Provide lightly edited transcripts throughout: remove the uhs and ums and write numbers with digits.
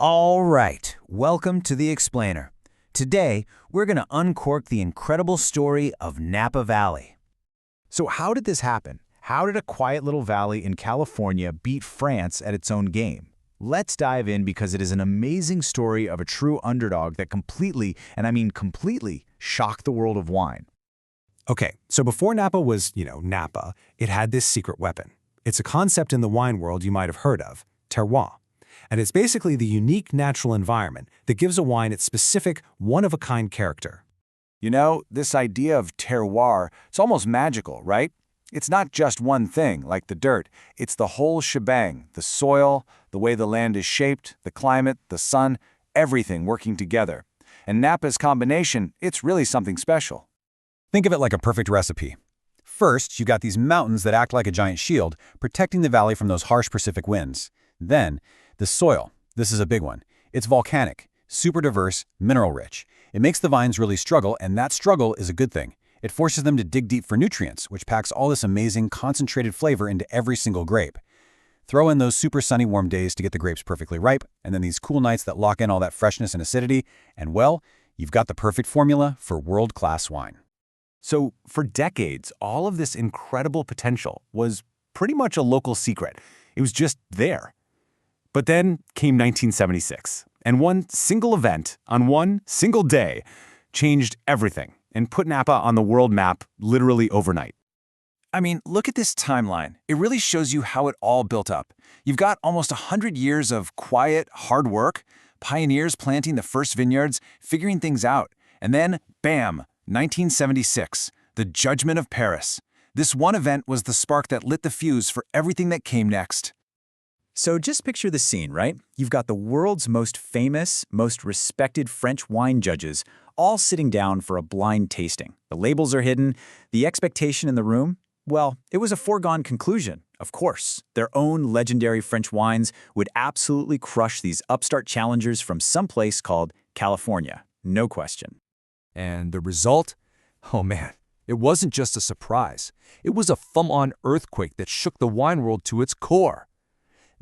All right, welcome to The Explainer. Today, we're going to uncork the incredible story of Napa Valley. So how did this happen? How did a quiet little valley in California beat France at its own game? Let's dive in because it is an amazing story of a true underdog that completely, and I mean completely, shocked the world of wine. Okay, so before Napa was, Napa, it had this secret weapon. It's a concept in the wine world you might have heard of, terroir. And it's basically the unique natural environment that gives a wine its specific, one-of-a-kind character. You know, this idea of terroir, it's almost magical, right? It's not just one thing, like the dirt. It's the whole shebang, the soil, the way the land is shaped, the climate, the sun, everything working together. And Napa's combination, it's really something special. Think of it like a perfect recipe. First, you got these mountains that act like a giant shield, protecting the valley from those harsh Pacific winds. Then, the soil. This is a big one. It's volcanic, super diverse, mineral-rich. It makes the vines really struggle, and that struggle is a good thing. It forces them to dig deep for nutrients, which packs all this amazing, concentrated flavor into every single grape. Throw in those super sunny, warm days to get the grapes perfectly ripe, and then these cool nights that lock in all that freshness and acidity, and well, you've got the perfect formula for world-class wine. So, for decades, all of this incredible potential was pretty much a local secret. It was just there. But then came 1976, and one single event on one single day changed everything and put Napa on the world map literally overnight. I mean, look at this timeline. It really shows you how it all built up. You've got almost 100 years of quiet, hard work, pioneers planting the first vineyards, figuring things out, and then, bam, 1976, the Judgment of Paris. This one event was the spark that lit the fuse for everything that came next. So just picture the scene, right? You've got the world's most famous, most respected French wine judges all sitting down for a blind tasting. The labels are hidden. The expectation in the room? Well, it was a foregone conclusion, of course. Their own legendary French wines would absolutely crush these upstart challengers from someplace called California. No question. And the result? Oh man, it wasn't just a surprise. It was a full-on earthquake that shook the wine world to its core.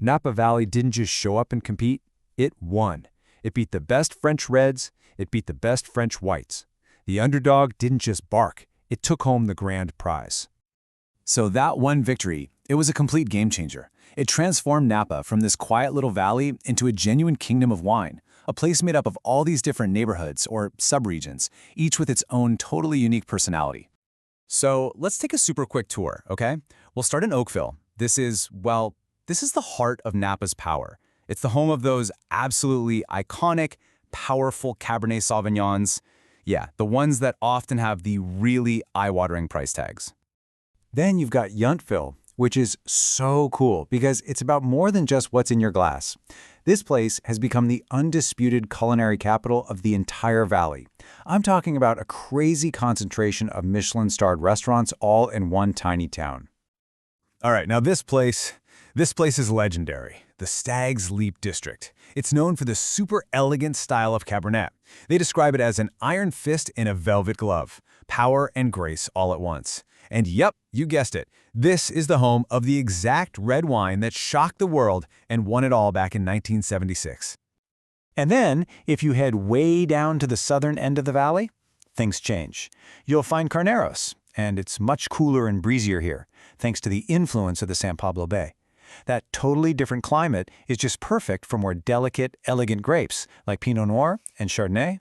Napa Valley didn't just show up and compete, it won. It beat the best French reds, it beat the best French whites. The underdog didn't just bark, it took home the grand prize. So that one victory, it was a complete game changer. It transformed Napa from this quiet little valley into a genuine kingdom of wine, a place made up of all these different neighborhoods or subregions, each with its own totally unique personality. So let's take a super quick tour, okay? We'll start in Oakville. This is the heart of Napa's power. It's the home of those absolutely iconic, powerful Cabernet Sauvignons. Yeah, the ones that often have the really eye-watering price tags. Then you've got Yountville, which is so cool because it's about more than just what's in your glass. This place has become the undisputed culinary capital of the entire valley. I'm talking about a crazy concentration of Michelin-starred restaurants all in one tiny town. All right, now this place is legendary, the Stag's Leap District. It's known for the super elegant style of Cabernet. They describe it as an iron fist in a velvet glove, power and grace all at once. And yep, you guessed it, this is the home of the exact red wine that shocked the world and won it all back in 1976. And then, if you head way down to the southern end of the valley, things change. You'll find Carneros, and it's much cooler and breezier here, thanks to the influence of the San Pablo Bay. That totally different climate is just perfect for more delicate, elegant grapes like Pinot Noir and Chardonnay.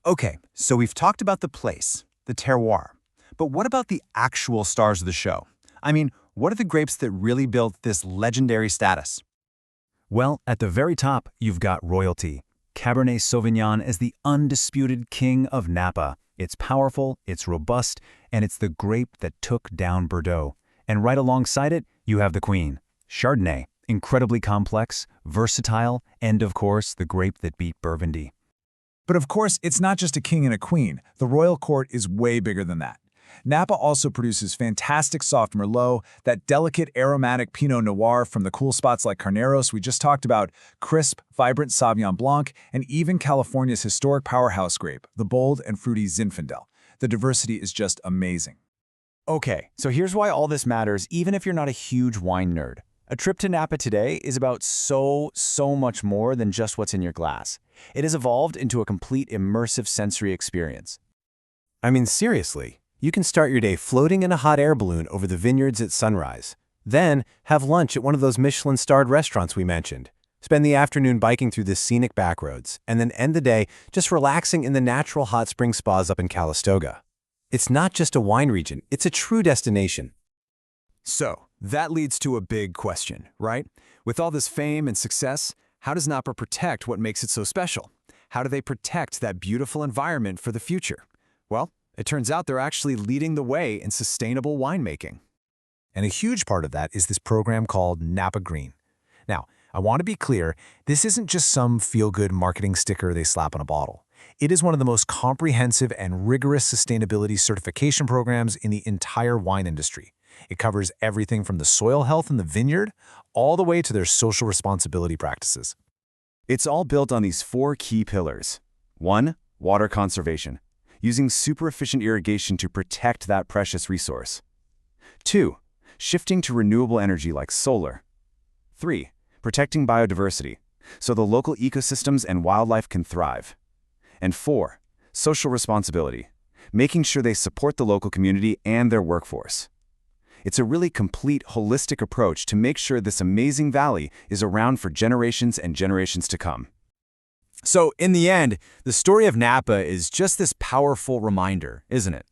Okay, so we've talked about the place, the terroir. But what about the actual stars of the show? I mean, what are the grapes that really built this legendary status? Well, at the very top, you've got royalty. Cabernet Sauvignon is the undisputed king of Napa. It's powerful, it's robust, and it's the grape that took down Bordeaux. And right alongside it, you have the queen, Chardonnay, incredibly complex, versatile, and of course, the grape that beat Burgundy. But of course, it's not just a king and a queen. The royal court is way bigger than that. Napa also produces fantastic soft Merlot, that delicate aromatic Pinot Noir from the cool spots like Carneros we just talked about, crisp, vibrant Sauvignon Blanc, and even California's historic powerhouse grape, the bold and fruity Zinfandel. The diversity is just amazing. Okay, so here's why all this matters even if you're not a huge wine nerd. A trip to Napa today is about so much more than just what's in your glass. It has evolved into a complete immersive sensory experience. I mean, seriously, you can start your day floating in a hot air balloon over the vineyards at sunrise. Then, have lunch at one of those Michelin-starred restaurants we mentioned. Spend the afternoon biking through the scenic backroads, and then end the day just relaxing in the natural hot spring spas up in Calistoga. It's not just a wine region, it's a true destination. So, that leads to a big question, right? With all this fame and success, how does Napa protect what makes it so special? How do they protect that beautiful environment for the future? Well, it turns out they're actually leading the way in sustainable winemaking. And a huge part of that is this program called Napa Green. Now, I want to be clear, this isn't just some feel-good marketing sticker they slap on a bottle. It is one of the most comprehensive and rigorous sustainability certification programs in the entire wine industry. It covers everything from the soil health in the vineyard all the way to their social responsibility practices. It's all built on these 4 key pillars. 1. Water conservation, using super efficient irrigation to protect that precious resource. 2. Shifting to renewable energy like solar. 3. Protecting biodiversity, so the local ecosystems and wildlife can thrive. And 4. Social responsibility, making sure they support the local community and their workforce. It's a really complete, holistic approach to make sure this amazing valley is around for generations and generations to come. So, in the end, the story of Napa is just this powerful reminder, isn't it?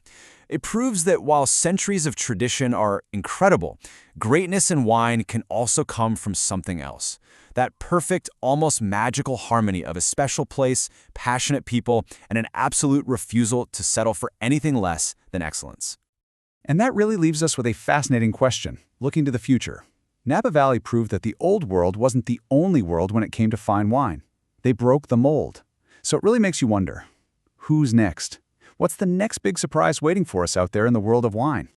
It proves that while centuries of tradition are incredible, greatness in wine can also come from something else. That perfect, almost magical harmony of a special place, passionate people, and an absolute refusal to settle for anything less than excellence. And that really leaves us with a fascinating question, looking to the future. Napa Valley proved that the old world wasn't the only world when it came to fine wine. They broke the mold. So it really makes you wonder, who's next? What's the next big surprise waiting for us out there in the world of wine?